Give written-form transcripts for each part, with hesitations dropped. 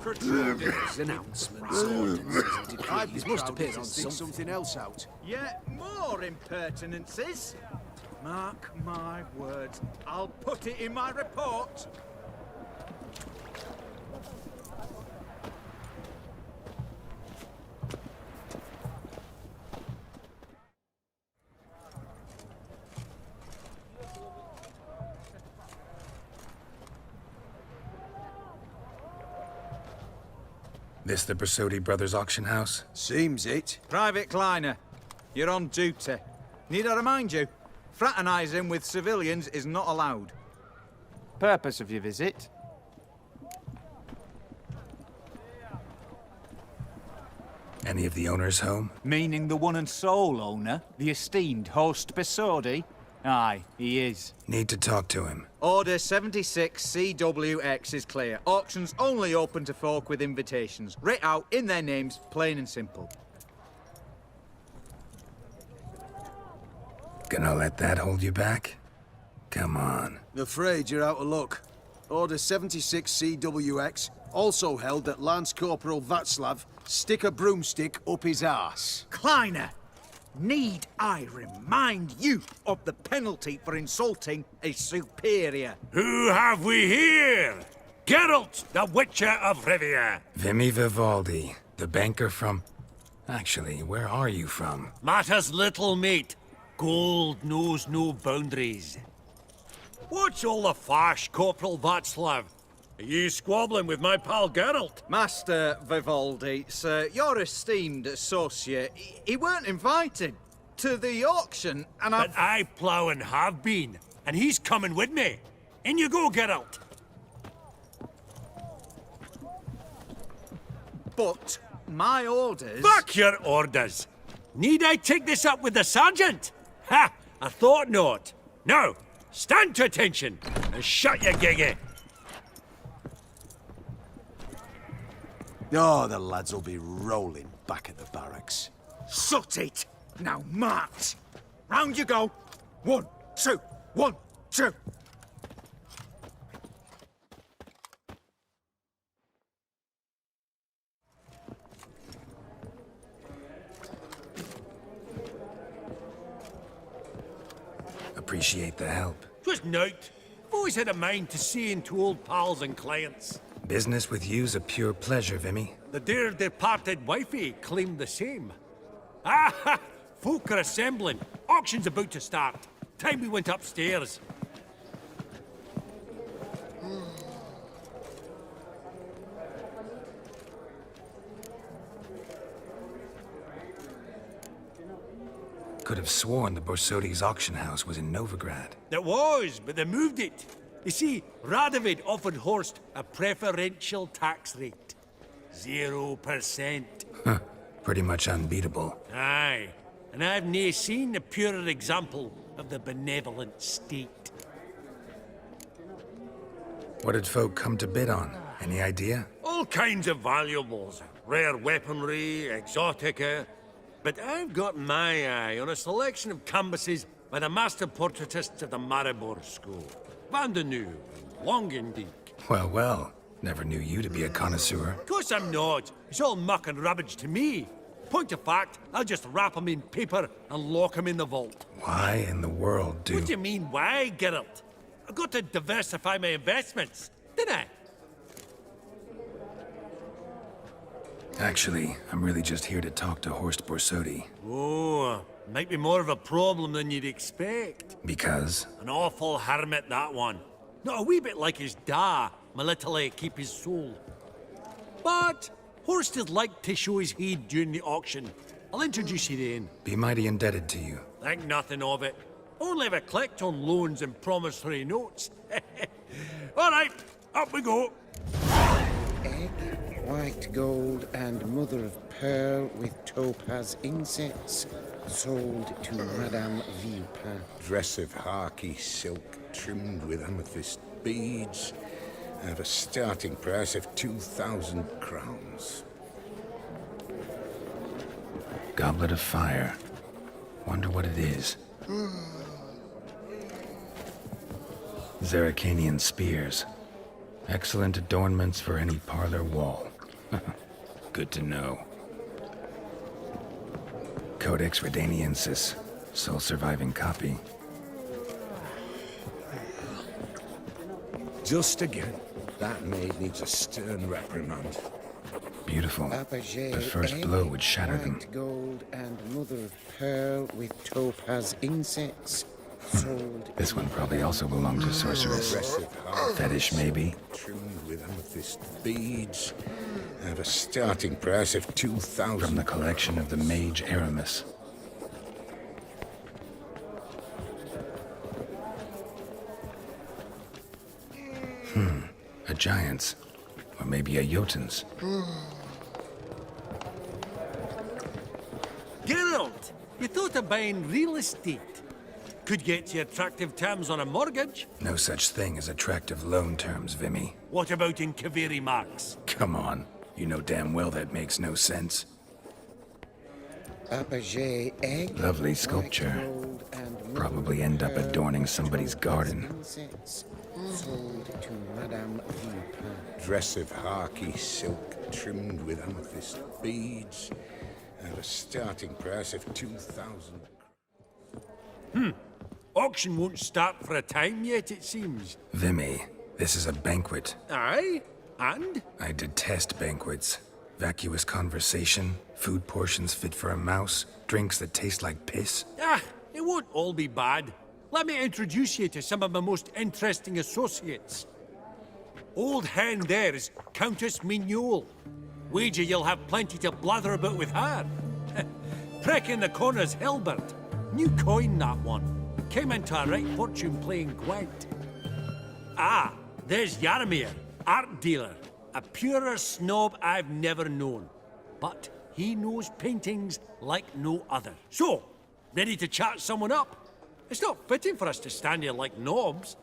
Announcements, ordinances, and decrees must appear on something else out. Yet more impertinences. Mark my words, I'll put it in my report. This the Bersodi Brothers auction house? Seems it. Private Kleiner, you're on duty. Need I remind you? Fraternising with civilians is not allowed. Purpose of your visit? Any of the owners home? Meaning the one and sole owner, the esteemed host Bersodi? Aye, he is. Need to talk to him. Order 76 CWX is clear. Auctions only open to folk with invitations. Writ out in their names, plain and simple. Gonna let that hold you back? Come on. Afraid you're out of luck. Order 76 CWX also held that Lance Corporal Václav stick a broomstick up his arse. Kleiner, need I remind you of the penalty for insulting a superior? Who have we here? Geralt, the Witcher of Rivia. Vimy Vivaldi, the banker from... Actually, where are you from? Matters little, mate. Gold knows no boundaries. What's all the fash, Corporal Václav? Are you squabbling with my pal Geralt? Master Vivaldi, sir, your esteemed associate, he weren't invited to the auction, and But I plough and have been, and he's coming with me. In you go, Geralt. But my orders... Back your orders. Need I take this up with the sergeant? Ha! I thought not. Now, stand to attention and shut your giggy. Oh, the lads will be rolling back at the barracks. Shut it! Now march! Round you go! 1, 2, 1, 2! Appreciate the help. Just note, I've always had a mind to see into old pals and clients. Business with you's a pure pleasure, Vimy. The dear departed wifey claimed the same. Ah, folk are assembling. Auction's about to start. Time we went upstairs. Could have sworn the Borsodi's auction house was in Novigrad. It was, but they moved it. You see, Radovid offered Horst a preferential tax rate. 0%. Huh. Pretty much unbeatable. Aye, and I've nae seen a purer example of the benevolent state. What did folk come to bid on? Any idea? All kinds of valuables. Rare weaponry, exotica. But I've got my eye on a selection of canvases by the master portraitists of the Maribor School. Van de Nieuw, Longendijk. Well, well. Never knew you to be a connoisseur. Of course I'm not. It's all muck and rubbish to me. Point of fact, I'll just wrap 'em in paper and lock 'em in the vault. Why in the world do... What do you mean, why, Geralt? I've got to diversify my investments, didn't I? Actually, I'm really just here to talk to Horst Borsodi. Oh, might be more of a problem than you'd expect. Because? An awful hermit, that one. Not a wee bit like his da, my little keep his soul. But Horst would like to show his heed during the auction. I'll introduce you then. Be mighty indebted to you. Think nothing of it. Only ever collect on loans and promissory notes. All right, up we go. Egg, white gold, and mother of pearl with topaz insets. Sold to Madame Villepin. Dress of harky silk trimmed with amethyst beads at a starting price of 2,000 crowns. Goblet of fire. Wonder what it is. Zeracanian spears. Excellent adornments for any parlor wall. Good to know. Codex Redaniensis, sole surviving copy. Just again. That maid needs a stern reprimand. Beautiful. Apogee The first egg, blow would shatter them. white gold and mother of pearl with topaz insets. Sold This one probably also belonged to sorceress. Aggressive heart. Fetish, maybe? Trimmed with amethyst beads. At a starting price of 2,000. From the collection of the mage Aramis. A giant's. Or maybe a Jotun's. Geralt, you thought of buying real estate. Could get you attractive terms on a mortgage. No such thing as attractive loan terms, Vimy. What about in Kaviri Marks? Come on. You know damn well that makes no sense. Apogee egg. Lovely sculpture. white gold and mother Probably of end up pearl adorning with somebody's topaz garden. insets. Sold to Madame Villepin. Dress of harky silk trimmed with amethyst beads. At a starting price of 2,000. Auction won't start for a time yet, it seems. Vimy, this is a banquet. Aye? And? I detest banquets. Vacuous conversation, food portions fit for a mouse, drinks that taste like piss. Ah, it won't all be bad. Let me introduce you to some of my most interesting associates. Old hen there is Countess Mignol. Wager you'll have plenty to blather about with her. Prick in the corner's Hilbert. New coin, that one. Came into a right fortune playing Gwent. Ah, there's Yarmir, art dealer. A purer snob I've never known. But he knows paintings like no other. So, ready to chat someone up? It's not fitting for us to stand here like knobs.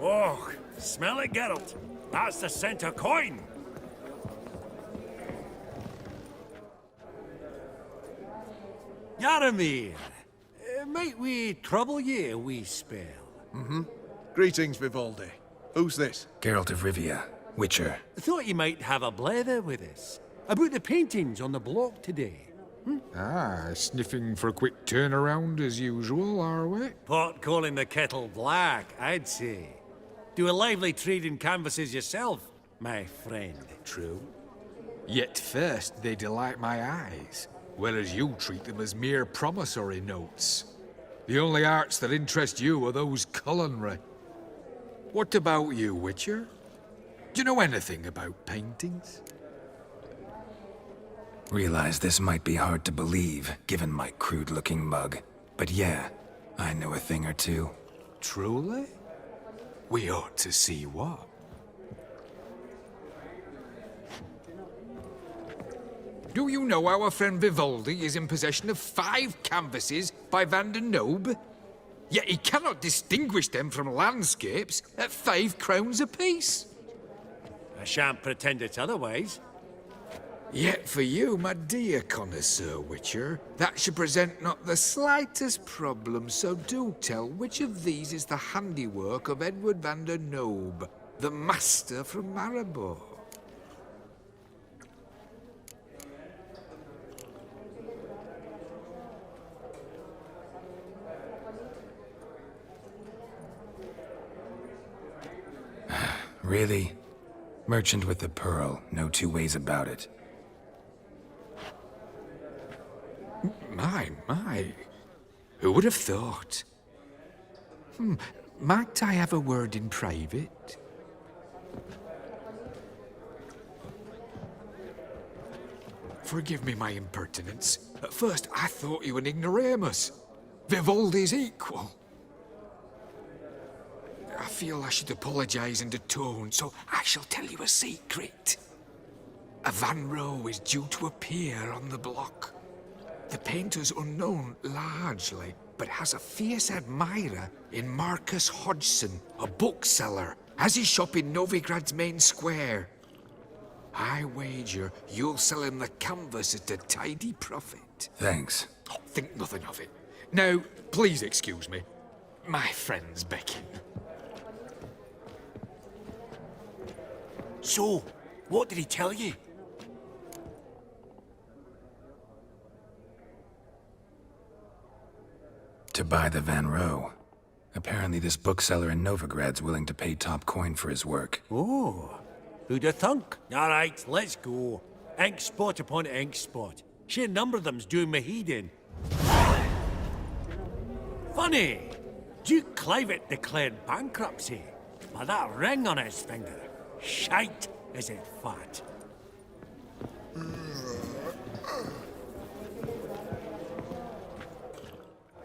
Oh, smell it, Geralt. That's the scent of coin. Yaramir, might we trouble ye a wee spell? Greetings, Vivaldi. Who's this? Geralt of Rivia, Witcher. Thought you might have a blether with us. About the paintings on the block today. Ah, sniffing for a quick turnaround as usual, are we? Pot calling the kettle black, I'd say. Do a lively trade in canvases yourself, my friend. True. Yet first they delight my eyes, whereas you treat them as mere promissory notes. The only arts that interest you are those culinary. What about you, Witcher? Do you know anything about paintings? Realize this might be hard to believe, given my crude-looking mug. But yeah, I know a thing or two. Truly? We ought to see what. Do you know our friend Vivaldi is in possession of 5 canvases by Van der Nobe? Yet he cannot distinguish them from landscapes at 5 crowns apiece. I shan't pretend it's otherwise. Yet for you, my dear connoisseur Witcher, that should present not the slightest problem, so do tell which of these is the handiwork of Edward van der Nobe, the master from Maribor. Really? Merchant with the pearl, no two ways about it. My. Who would have thought? Might I have a word in private? Forgive me my impertinence. At first, I thought you an ignoramus. Vivaldi's equal. I feel I should apologize and atone, so I shall tell you a secret. A Van Row is due to appear on the block. The painter's unknown, largely, but has a fierce admirer in Marcus Hodgson, a bookseller, has his shop in Novigrad's main square. I wager you'll sell him the canvas at a tidy profit. Thanks. Oh, think nothing of it. Now, please excuse me. My friend's becking. So, what did he tell you? To buy the Van Row. Apparently this bookseller in Novigrad's willing to pay top coin for his work. Oh, who'd have thunk? All right, let's go. Ink spot upon ink spot. Sheer number of them's doing me heed in. Funny, Duke Clivet declared bankruptcy. By that ring on his finger, shite is it fat.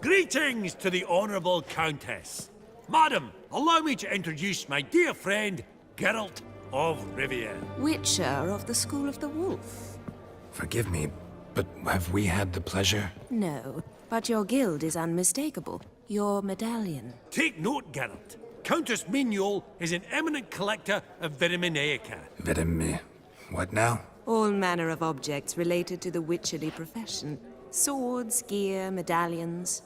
Greetings to the Honourable Countess. Madam, allow me to introduce my dear friend, Geralt of Rivia. Witcher of the School of the Wolf. Forgive me, but have we had the pleasure? No, but your guild is unmistakable. Your medallion. Take note, Geralt. Countess Mignol is an eminent collector of Vitaminaica. What now? All manner of objects related to the witcherly profession. Swords, gear, medallions.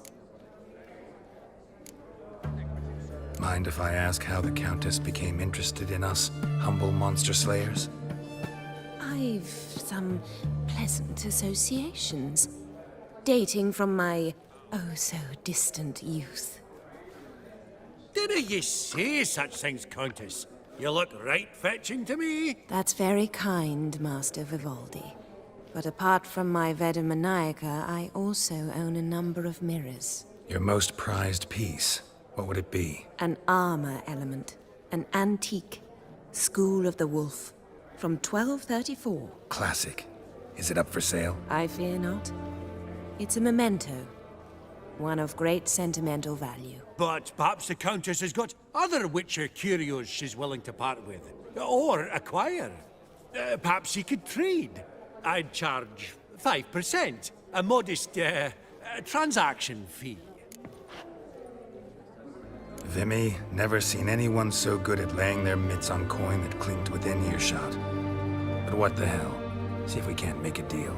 Mind if I ask how the Countess became interested in us, humble monster slayers? I've some pleasant associations, dating from my oh-so-distant youth. Dinna ye say such things, Countess? You look right fetching to me. That's very kind, Master Vivaldi. But apart from my Veda Maniaca, I also own a number of mirrors. Your most prized piece, what would it be? An armor element. An antique. School of the Wolf. From 1234. Classic. Is it up for sale? I fear not. It's a memento. One of great sentimental value. But perhaps the Countess has got other Witcher curios she's willing to part with. Or acquire. Perhaps he could trade. I'd charge 5%. A modest, transaction fee. Vimy, never seen anyone so good at laying their mitts on coin that clinked within earshot. But what the hell? See if we can't make a deal.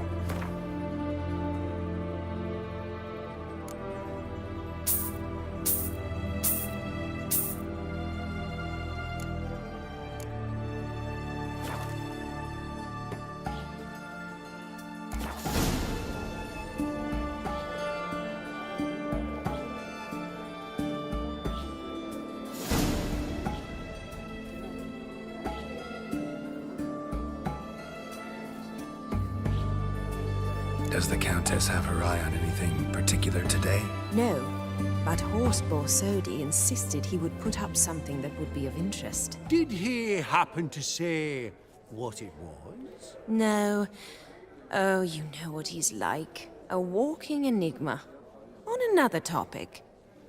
Does the Countess have her eye on anything particular today? No, but Horst Borsodi insisted he would put up something that would be of interest. Did he happen to say what it was? No. Oh, you know what he's like. A walking enigma. On another topic.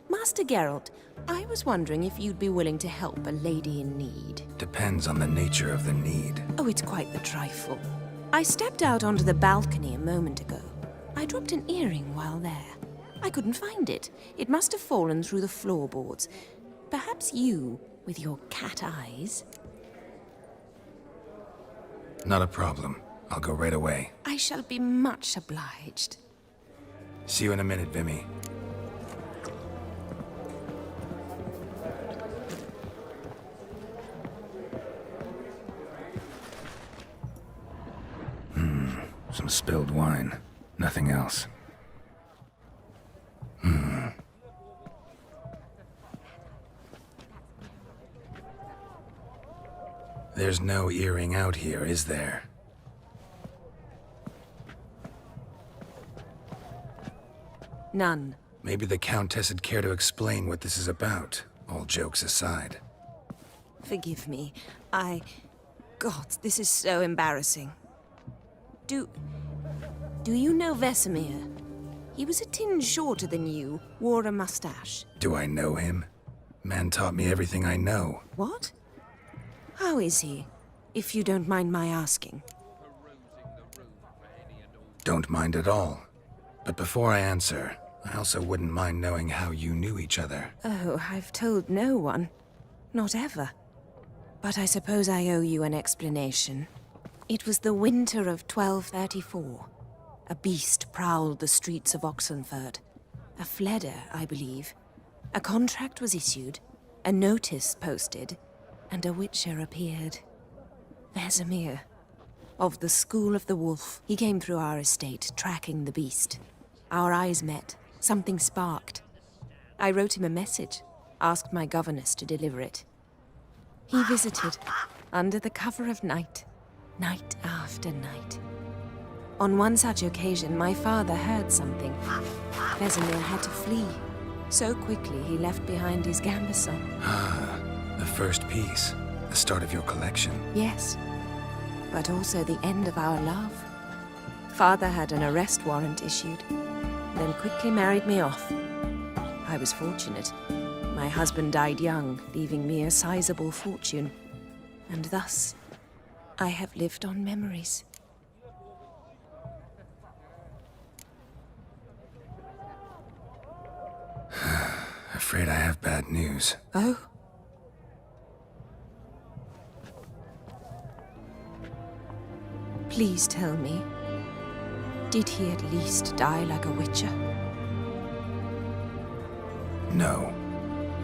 Master Geralt, I was wondering if you'd be willing to help a lady in need. Depends on the nature of the need. Oh, it's quite the trifle. I stepped out onto the balcony a moment ago. I dropped an earring while there. I couldn't find it. It must have fallen through the floorboards. Perhaps you, with your cat eyes. Not a problem. I'll go right away. I shall be much obliged. See you in a minute, Vimy. Some spilled wine. Nothing else. There's no earring out here, is there? None. Maybe the Countess would care to explain what this is about, all jokes aside. Forgive me. God, this is so embarrassing. Do you know Vesemir? He was a tinge shorter than you, wore a mustache. Do I know him? Man taught me everything I know. What? How is he, if you don't mind my asking? Don't mind at all. But before I answer, I also wouldn't mind knowing how you knew each other. Oh, I've told no one. Not ever. But I suppose I owe you an explanation. It was the winter of 1234. A beast prowled the streets of Oxenfurt. A fledder, I believe. A contract was issued, a notice posted, and a witcher appeared. Vesemir, of the School of the Wolf. He came through our estate, tracking the beast. Our eyes met. Something sparked. I wrote him a message, asked my governess to deliver it. He visited, under the cover of night, night after night. On one such occasion, my father heard something. Vesemir had to flee. So quickly, he left behind his gambeson. Ah, the first piece. The start of your collection. Yes, but also the end of our love. Father had an arrest warrant issued, then quickly married me off. I was fortunate. My husband died young, leaving me a sizable fortune. And thus, I have lived on memories. Afraid I have bad news. Oh? Please tell me, did he at least die like a witcher? No.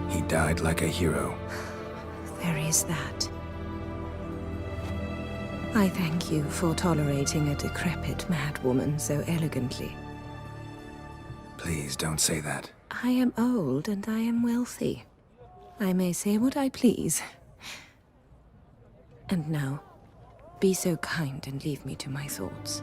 He died like a hero. There is that. I thank you for tolerating a decrepit madwoman so elegantly. Please don't say that. I am old and I am wealthy. I may say what I please. And now, be so kind and leave me to my thoughts.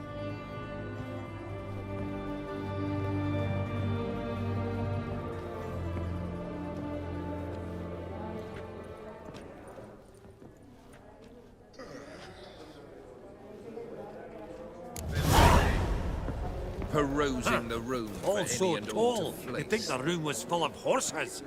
Perusing the room for All so any and all tall. to You fleece. think the room was full of horses?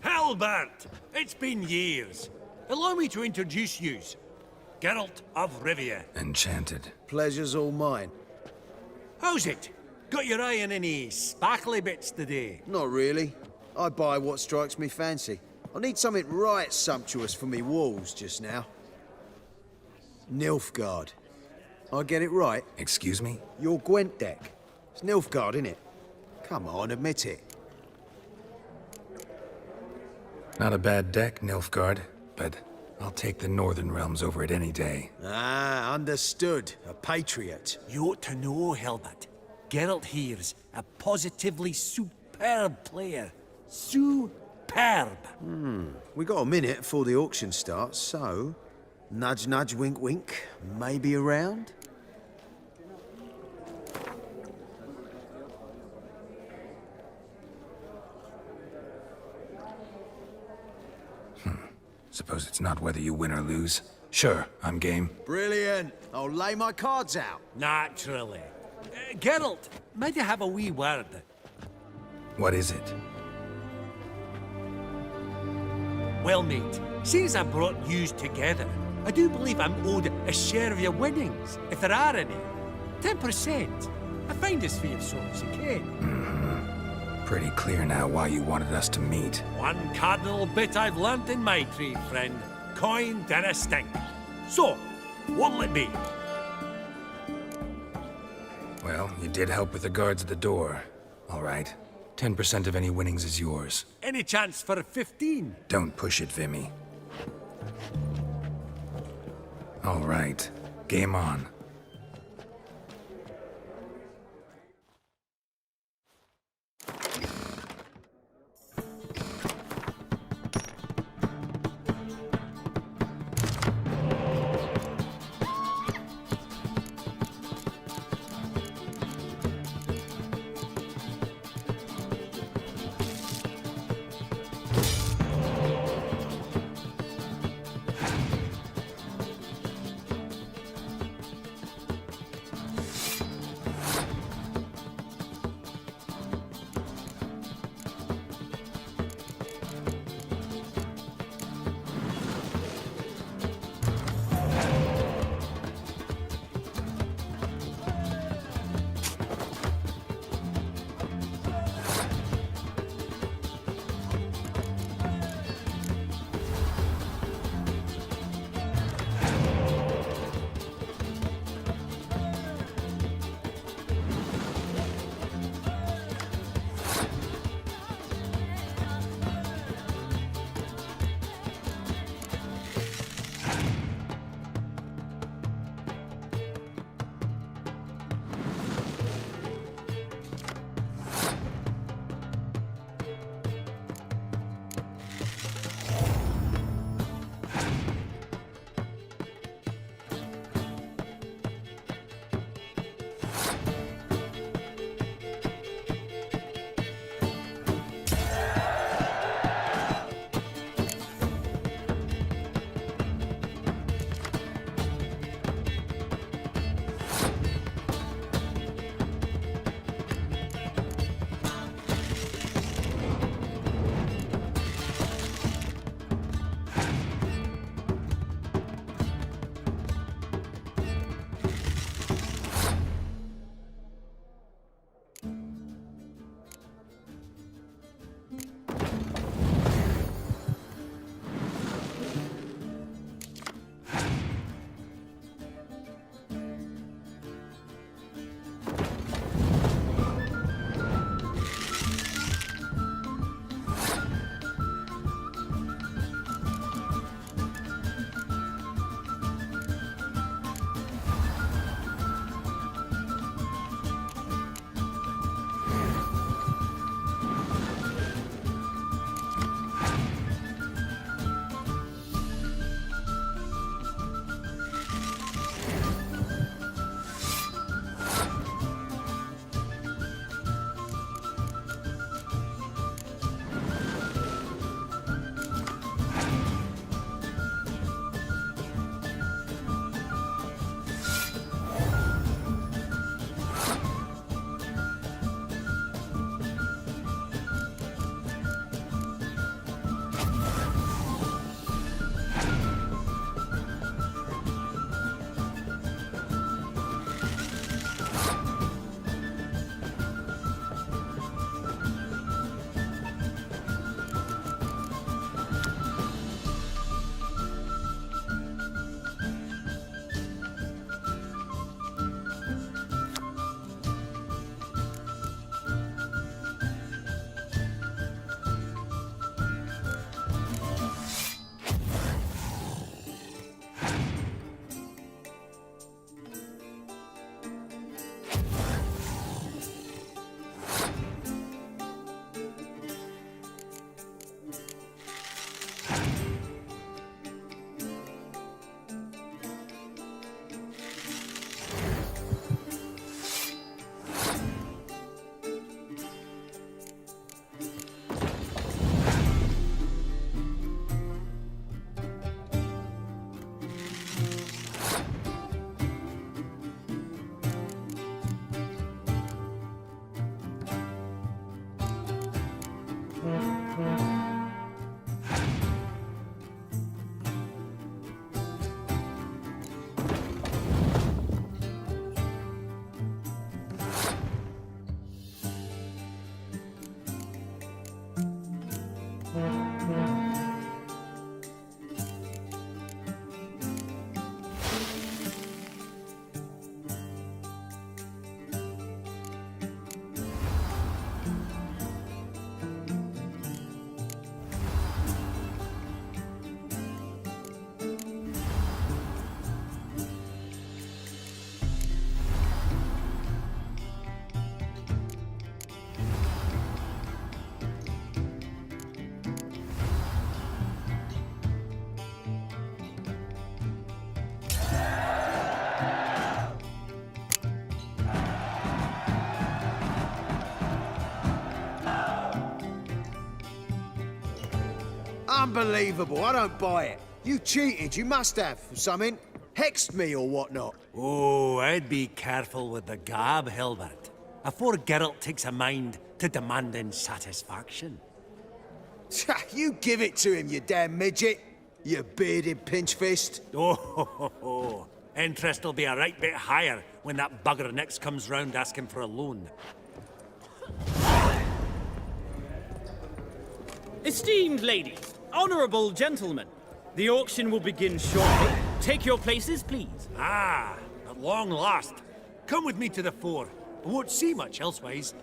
Halbert! It's been years. Allow me to introduce yous. Geralt of Rivia. Enchanted. Pleasure's all mine. How's it? Got your eye on any sparkly bits today? Not really. I buy what strikes me fancy. I need something right sumptuous for me walls just now. Nilfgaard. I get it right? Excuse me? Your Gwent deck. It's Nilfgaard, innit? Come on, admit it. Not a bad deck, Nilfgaard, but I'll take the Northern Realms over it any day. Ah, understood. A patriot. You ought to know, Helmut. Geralt here's a positively superb player. Superb. We got a minute before the auction starts, so... Nudge, nudge, wink, wink. Maybe around? Suppose it's not whether you win or lose. Sure, I'm game. Brilliant. I'll lay my cards out. Naturally. Geralt, might I have a wee word? What is it? Well, mate, since I brought yous together, I do believe I'm owed a share of your winnings, if there are any. 10%. I find this for your souls, okay? Pretty clear now why you wanted us to meet. One cardinal bit I've learnt in my trade, friend. Coin dinna stink. So, what'll it be? Well, you did help with the guards at the door. All right. 10% of any winnings is yours. Any chance for 15? Don't push it, Vimy. All right. Game on. Unbelievable, I don't buy it. You cheated, you must have, or something. Hexed me or whatnot. Oh, I'd be careful with the gab, Hilbert. Afore Geralt takes a mind to demanding satisfaction. You give it to him, you damn midget. You bearded pinchfist. Oh, interest will be a right bit higher when that bugger next comes round asking for a loan. Esteemed ladies, honourable gentlemen, the auction will begin shortly. Take your places, please. Ah, at long last. Come with me to the fore. I won't see much elsewise.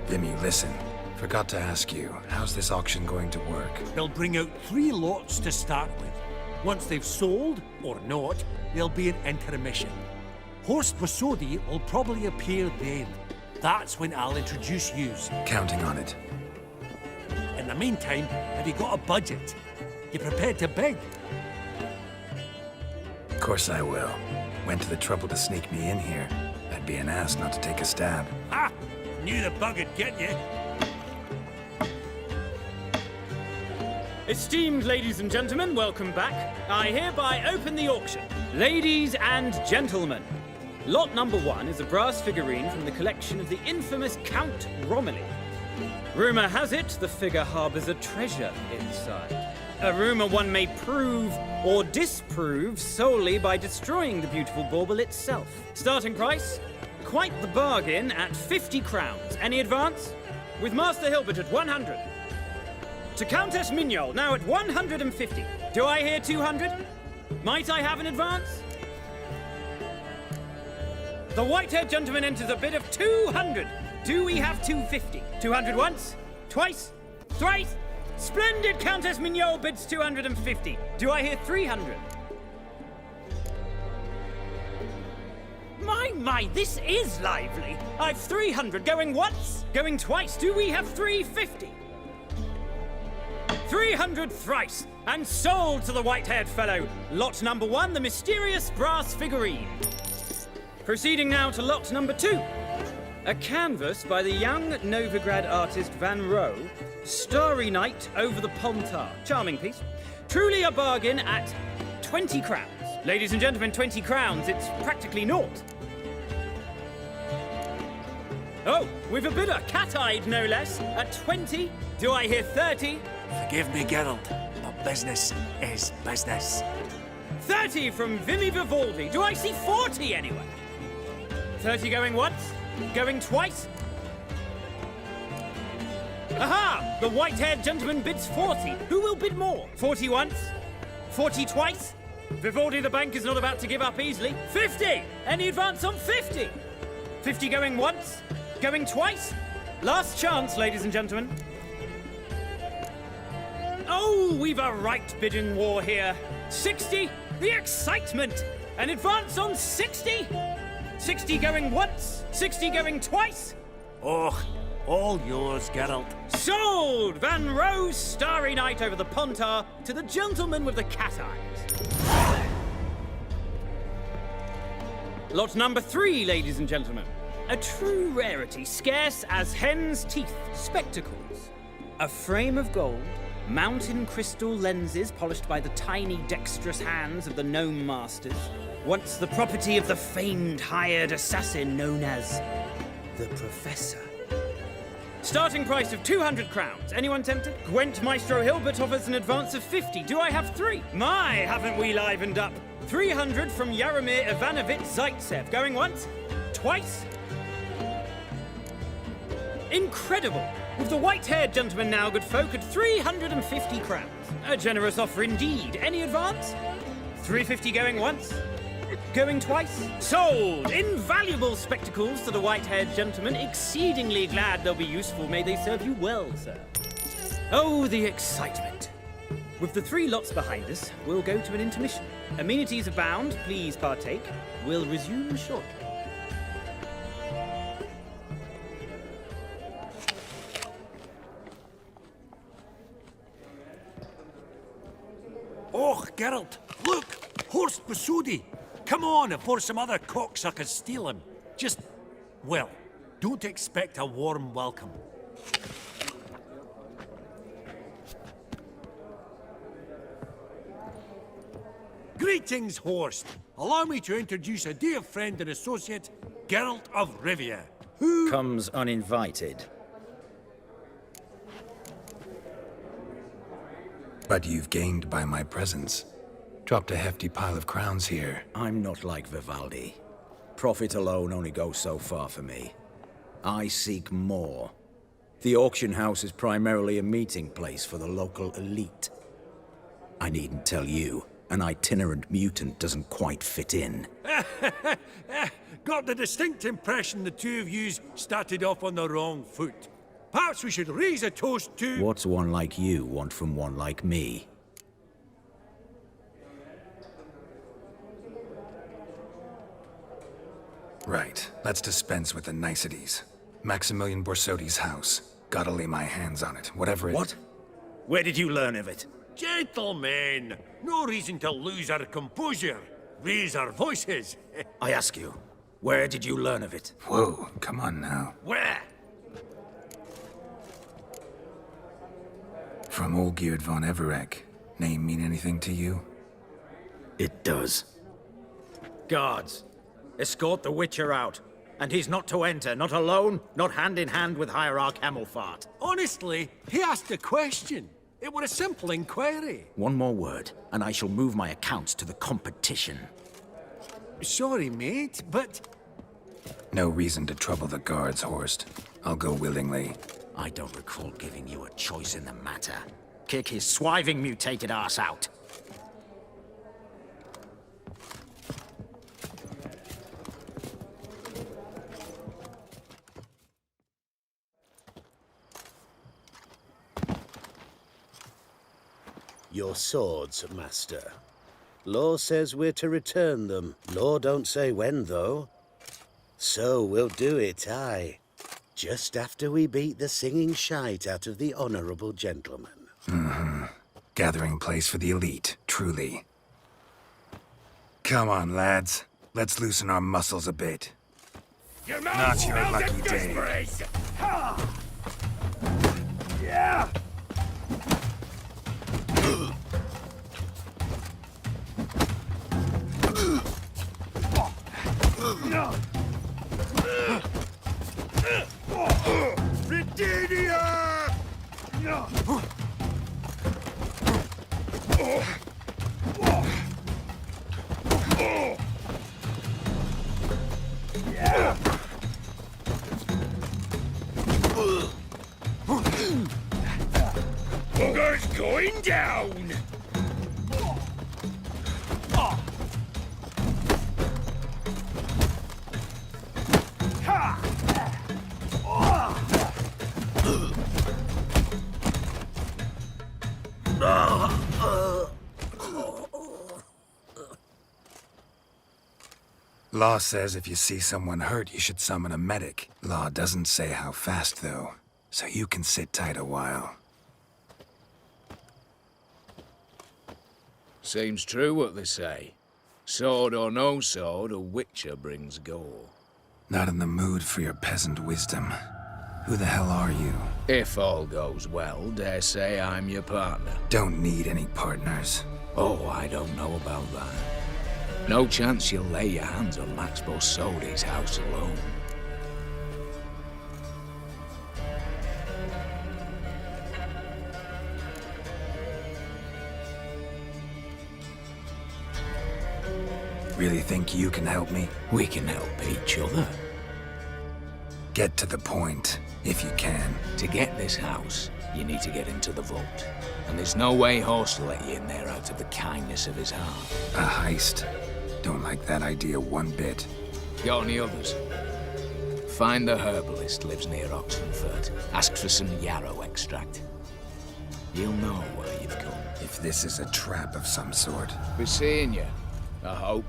Vimy, listen. Forgot to ask you, how's this auction going to work? They'll bring out 3 lots to start with. Once they've sold, or not, there'll be an intermission. Horst Vasodi will probably appear then. That's when I'll introduce yous. Counting on it. In the meantime, have you got a budget? You prepared to beg? Of course I will. Went to the trouble to sneak me in here. I'd be an ass not to take a stab. Ha! Knew the bug'd get you. Esteemed ladies and gentlemen, welcome back. I hereby open the auction. Ladies and gentlemen, lot number 1 is a brass figurine from the collection of the infamous Count Romilly. Rumour has it the figure harbours a treasure inside. A rumour one may prove or disprove solely by destroying the beautiful bauble itself. Starting price? Quite the bargain at 50 crowns. Any advance? With Master Hilbert at 100. To Countess Mignol, now at 150. Do I hear 200? Might I have an advance? The white-haired gentleman enters a bid of 200. Do we have 250? 200 once? Twice? Thrice? Splendid! Countess Mignol bids 250. Do I hear 300? My, this is lively. I've 300 going once, going twice. Do we have 350? 300 thrice, and sold to the white-haired fellow. Lot number 1, the mysterious brass figurine. Proceeding now to lot number 2. A canvas by the young Novigrad artist Van Rohe, Starry Night over the Pontar. Charming piece. Truly a bargain at 20 crowns. Ladies and gentlemen, 20 crowns, it's practically naught. Oh, we've a bidder, cat-eyed no less, at 20. Do I hear 30? Forgive me, Geralt, but business is business. 30 from Vimy Vivaldi. Do I see 40 anywhere? 30 going once? Going twice? Aha! The white-haired gentleman bids 40. Who will bid more? 40 once? 40 twice? Vivaldi the bank is not about to give up easily. 50! Any advance on 50? 50 going once? Going twice? Last chance, ladies and gentlemen. Oh, we've a right bidding war here. 60? The excitement! An advance on 60? 60 going once? 60 going twice? Oh, all yours, Geralt. Sold! Van Rohe, Starry Night over the Pontar to the gentleman with the cat eyes. Lot number 3, ladies and gentlemen. A true rarity, scarce as hen's teeth. Spectacles. A frame of gold, mountain crystal lenses polished by the tiny, dexterous hands of the gnome masters. Once the property of the famed hired assassin known as the Professor. Starting price of 200 crowns. Anyone tempted? Gwent Maestro Hilbert offers an advance of 50. Do I have 3? My, haven't we livened up? 300 from Yaromir Ivanovich Zaitsev. Going once? Twice? Incredible! With the white-haired gentleman now, good folk, at 350 crowns. A generous offer indeed. Any advance? 350 going once? Going twice? Sold! Invaluable spectacles to the white-haired gentleman. Exceedingly glad they'll be useful. May they serve you well, sir. Oh, the excitement. With the 3 lots behind us, we'll go to an intermission. Amenities abound. Please partake. We'll resume shortly. Oh, Geralt, look! Horst Besudi! Come on before some other cocksuckers steal him. Just, well, don't expect a warm welcome. Greetings, Horst. Allow me to introduce a dear friend and associate, Geralt of Rivia, who... Comes uninvited. But you've gained by my presence. Dropped a hefty pile of crowns here. I'm not like Vivaldi. Profit alone only goes so far for me. I seek more. The auction house is primarily a meeting place for the local elite. I needn't tell you, an itinerant mutant doesn't quite fit in. Got the distinct impression the two of yous started off on the wrong foot. Perhaps we should raise a toast to... What's one like you want from one like me? Right, let's dispense with the niceties. Maximilian Borsodi's house. Gotta lay my hands on it, whatever it... What? Where did you learn of it? Gentlemen, no reason to lose our composure. Raise our voices. I ask you, where did you learn of it? Whoa, come on now. Where? From Olgierd von Everek. Name mean anything to you? It does. Guards, escort the Witcher out. And he's not to enter, not alone, not hand in hand with Hierarch Hammelfart. Honestly, he asked a question. It were a simple inquiry. One more word, and I shall move my accounts to the competition. Sorry, mate, but... No reason to trouble the guards, Horst. I'll go willingly. I don't recall giving you a choice in the matter. Kick his swiving mutated ass out. Your swords, master. Law says we're to return them. Law don't say when, though. So we'll do it, aye. Just after we beat the singing shite out of the honorable gentleman. Mm-hmm. Gathering place for the elite, truly. Come on, lads. Let's loosen our muscles a bit. Not your lucky day. Yeah! Ridinia! Booger's going down! Law says if you see someone hurt, you should summon a medic. Law doesn't say how fast, though, so you can sit tight a while. Seems true what they say. Sword or no sword, a witcher brings gore. Not in the mood for your peasant wisdom. Who the hell are you? If all goes well, dare say I'm your partner. Don't need any partners. Oh, I don't know about that. No chance you'll lay your hands on Max Borsodi's house alone. Really think you can help me? We can help each other. Get to the point, if you can. To get this house, you need to get into the vault. And there's no way Horst will let you in there out of the kindness of his heart. A heist? Don't like that idea one bit. Got any others? Find the herbalist lives near Oxenfurt. Ask for some yarrow extract. You'll know where you've come. If this is a trap of some sort. Be seeing you, I hope.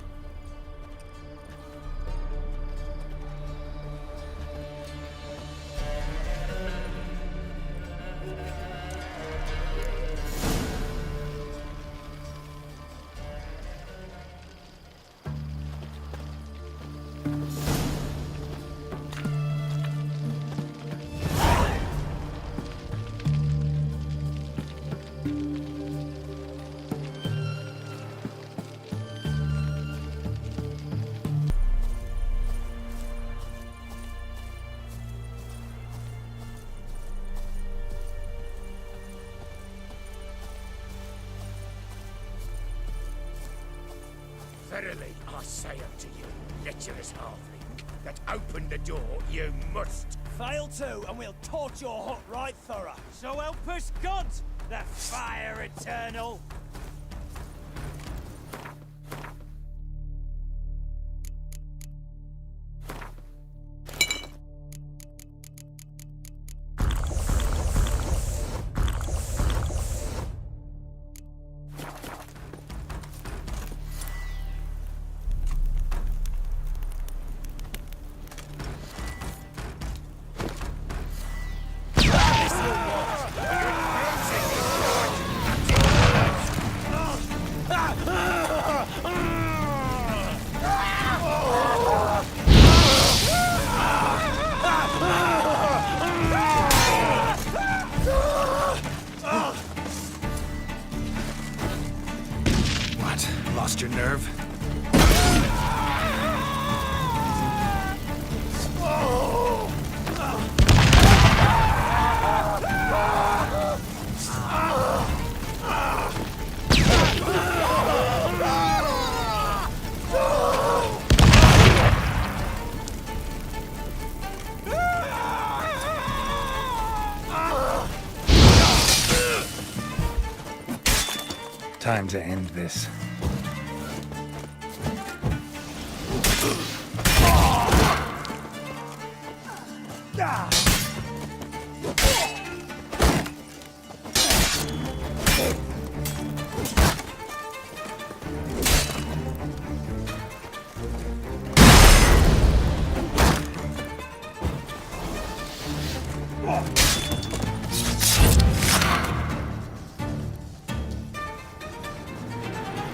Verily, I say unto you, lecherous halfling, that open the door you must. Fail to, and we'll torch your hut right thorough. So help us God, the fire eternal. Lost your nerve? Time to end this.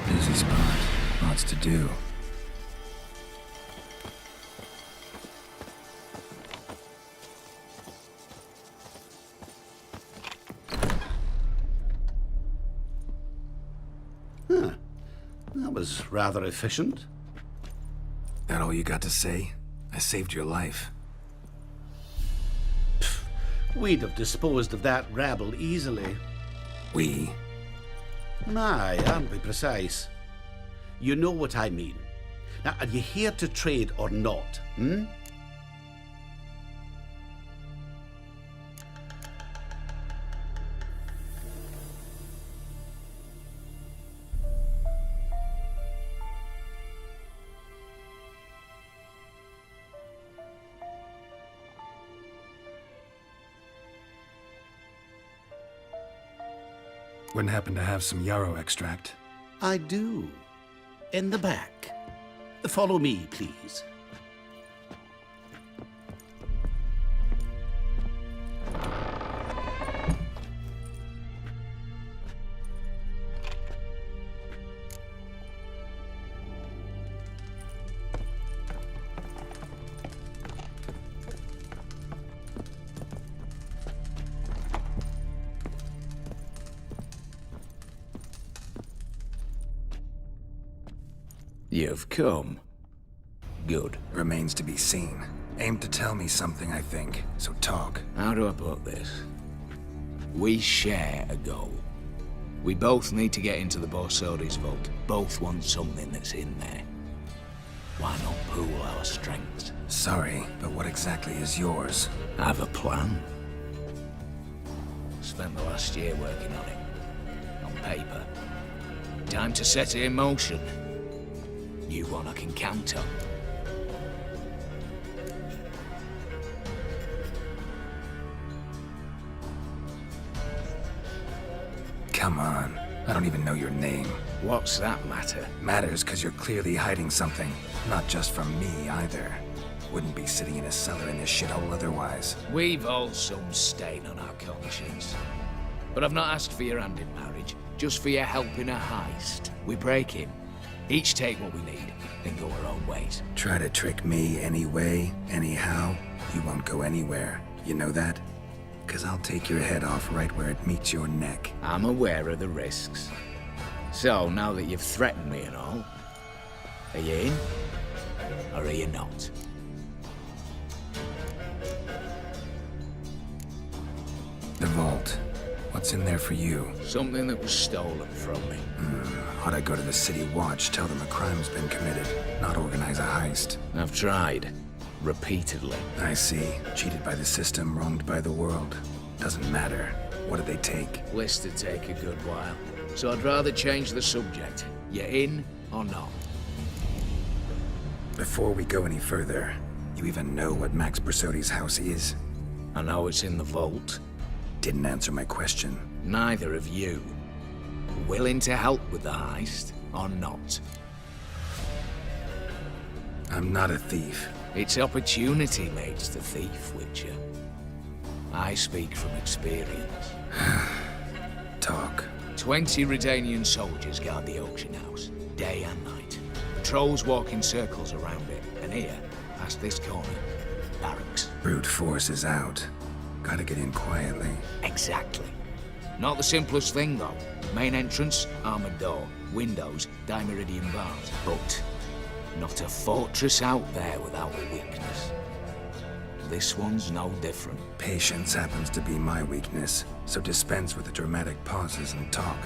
Busy spot. Lots to do. Huh. That was rather efficient. That all you got to say? I saved your life. We'd have disposed of that rabble easily. We? Aye, aren't we precise? You know what I mean. Now, are you here to trade or not, hmm? Wouldn't happen to have some yarrow extract? I do. In the back. Follow me, please. You've come. Good. Remains to be seen. Aim to tell me something, I think. So talk. How do I put this? We share a goal. We both need to get into the Borsodi's vault. Both want something that's in there. Why not pool our strengths? Sorry, but what exactly is yours? I have a plan. Spent the last year working on it. On paper. Time to set it in motion. New one I can count on. Come on. I don't even know your name. What's that matter? Matters because you're clearly hiding something. Not just from me, either. Wouldn't be sitting in a cellar in this shithole otherwise. We've all some stain on our conscience. But I've not asked for your hand in marriage, just for your help in a heist. We break in. Each take what we need, then go our own ways. Try to trick me anyway, anyhow, you won't go anywhere. You know that? 'Cause I'll take your head off right where it meets your neck. I'm aware of the risks. So, now that you've threatened me and all, are you in? Or are you not? The vault. What's in there for you? Something that was stolen from me. Ought I go to the city watch, tell them a crime's been committed, not organize a heist? I've tried. Repeatedly. I see. Cheated by the system, wronged by the world. Doesn't matter. What did they take? List'd take a good while. So I'd rather change the subject. You in or not? Before we go any further, you even know what Max Brasodi's house is? I know it's in the vault. Didn't answer my question. Neither of you. Willing to help with the heist or not? I'm not a thief. It's opportunity makes the thief, Witcher. I speak from experience. Talk. 20 Redanian soldiers guard the auction house, day and night. Patrols walk in circles around it, and here, past this corner, barracks. Brute force is out. Gotta get in quietly. Exactly. Not the simplest thing, though. Main entrance, armored door, windows, dimeridian bars. But not a fortress out there without a weakness. This one's no different. Patience happens to be my weakness, so dispense with the dramatic pauses and talk.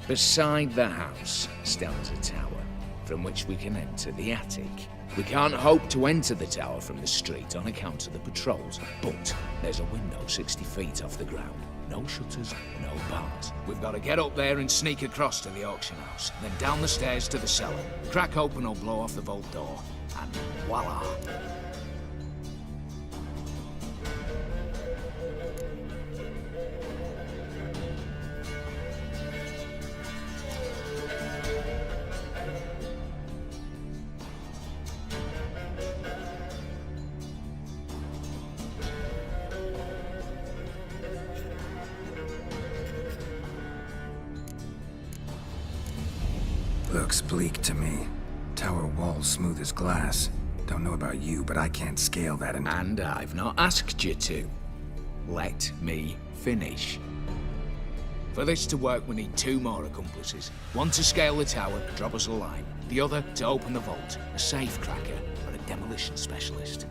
Beside the house stands a tower, from which we can enter the attic. We can't hope to enter the tower from the street on account of the patrols, but there's a window 60 feet off the ground. No shutters, no bars. We've got to get up there and sneak across to the auction house, then down the stairs to the cellar. Crack open or blow off the vault door, and voila! Looks bleak to me. Tower walls smooth as glass. Don't know about you, but I can't scale that and I've not asked you to. Let me finish. For this to work, we need 2 more accomplices. One to scale the tower, drop us a line. The other to open the vault, a safe cracker or a demolition specialist.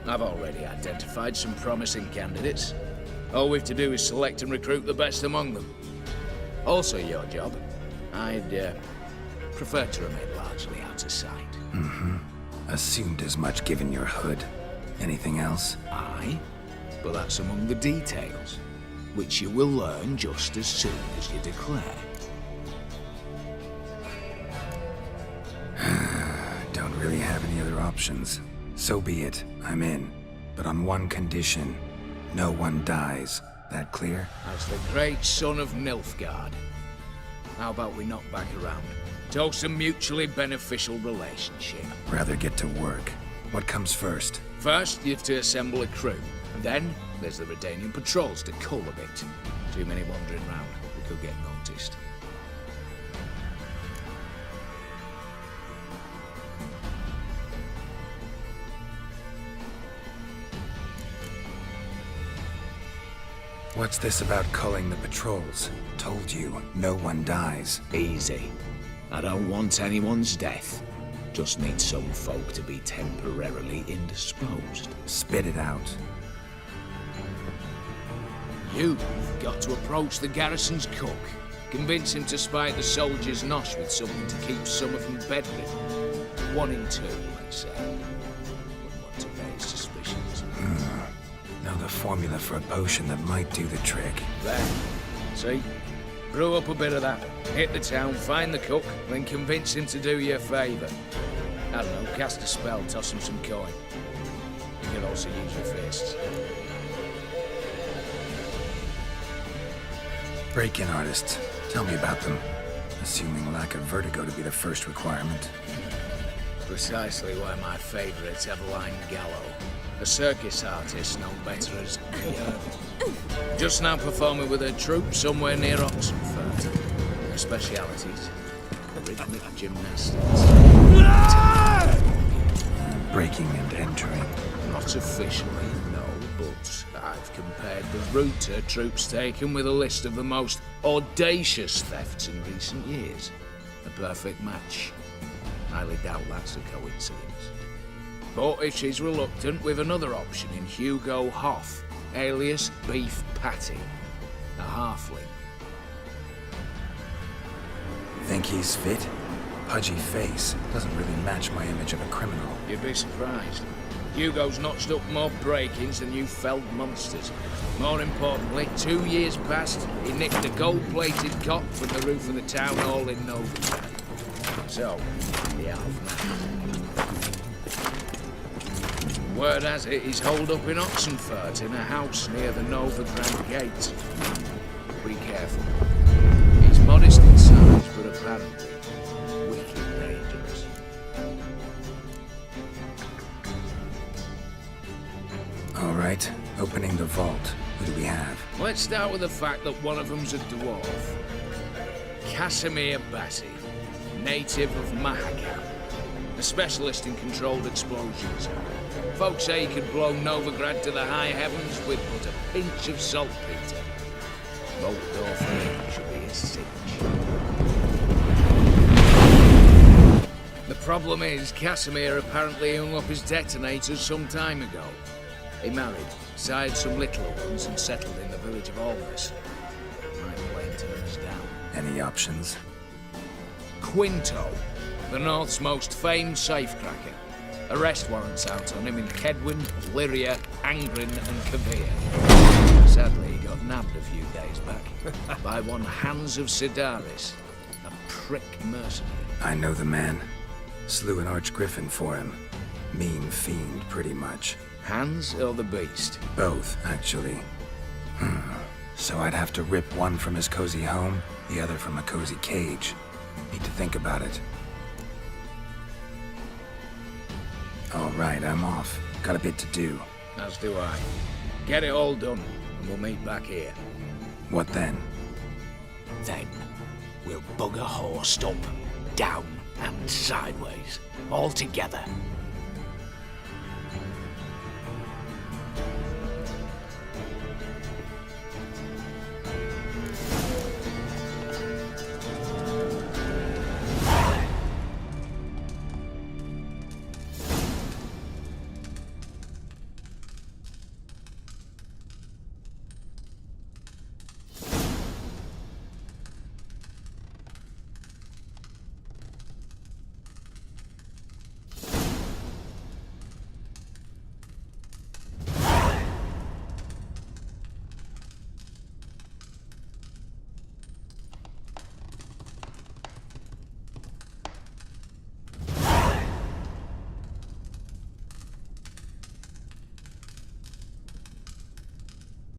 I've already identified some promising candidates. All we've to do is select and recruit the best among them. Also your job. I'd prefer to remain largely out of sight. assumed as much given your hood. Anything else? Aye, but that's among the details, which you will learn just as soon as you declare. Don't really have any other options. So be it. I'm in. But on one condition. No one dies. That clear? As the great son of Nilfgaard. How about we knock back around? Toast a mutually beneficial relationship. Rather get to work. What comes first? First, you have to assemble a crew. And then, there's the Redanian patrols to cull a bit. Too many wandering round. We could get noticed. What's this about culling the patrols? Told you, no one dies. Easy. I don't want anyone's death. Just need some folk to be temporarily indisposed. Spit it out. You've got to approach the garrison's cook. Convince him to spy the soldiers' nosh with something to keep some of them bedridden. 1 in 2, let's say. Wouldn't want to raise suspicions. Know the formula for a potion that might do the trick. There. See? Brew up a bit of that. Hit the town, find the cook, then convince him to do you a favour. I don't know, cast a spell, toss him some coin. You can also use your fists. Break-in artists. Tell me about them. Assuming lack of vertigo to be the first requirement. Precisely why my favourite's Eveline Gallo. A circus artist known better as just now performing with her troupe somewhere near Oxenfurt. Her specialities, rhythmic gymnastics. Breaking and entering. Not officially, no, but I've compared the route her troope's taken with a list of the most audacious thefts in recent years. A perfect match. Highly doubt that's a coincidence. But if she's reluctant, we've another option in Hugo Hoff, alias Beef Patty. A halfling, he's fit? Pudgy face doesn't really match my image of a criminal. You'd be surprised. Hugo's notched up more break-ins than you felled monsters. More importantly, 2 years past, he nicked a gold-plated cot from the roof of the town hall in Novigrad. So, the half-man. Word has it he's holed up in Oxenfurt in a house near the Novigrad gate. Be careful. He's modest in size, but apparently wicked dangerous. All right, opening the vault. Who do we have? Let's start with the fact that one of them's a dwarf. Casimir Bassi, native of Mahakam, a specialist in controlled explosions. Folks say he could blow Novigrad to the high heavens with but a pinch of saltpeter. Bolt door for him should be a cinch. The problem is, Casimir apparently hung up his detonators some time ago. He married, sired some littler ones, and settled in the village of Almas. Might play turn us down. Any options? Quinto, the North's most famed safecracker. Arrest warrants out on him in Kedwin, Lyria, Angrin, and Kavir. Sadly, he got nabbed a few days back by one Hans of Sidaris, a prick mercenary. I know the man. Slew an archgriffin for him. Mean fiend, pretty much. Hans or the beast? Both, actually. So I'd have to rip one from his cozy home, the other from a cozy cage. Need to think about it. All right, I'm off. Got a bit to do. As do I. Get it all done, and we'll meet back here. What then? Then, we'll bugger horsed up, down, and sideways. All together.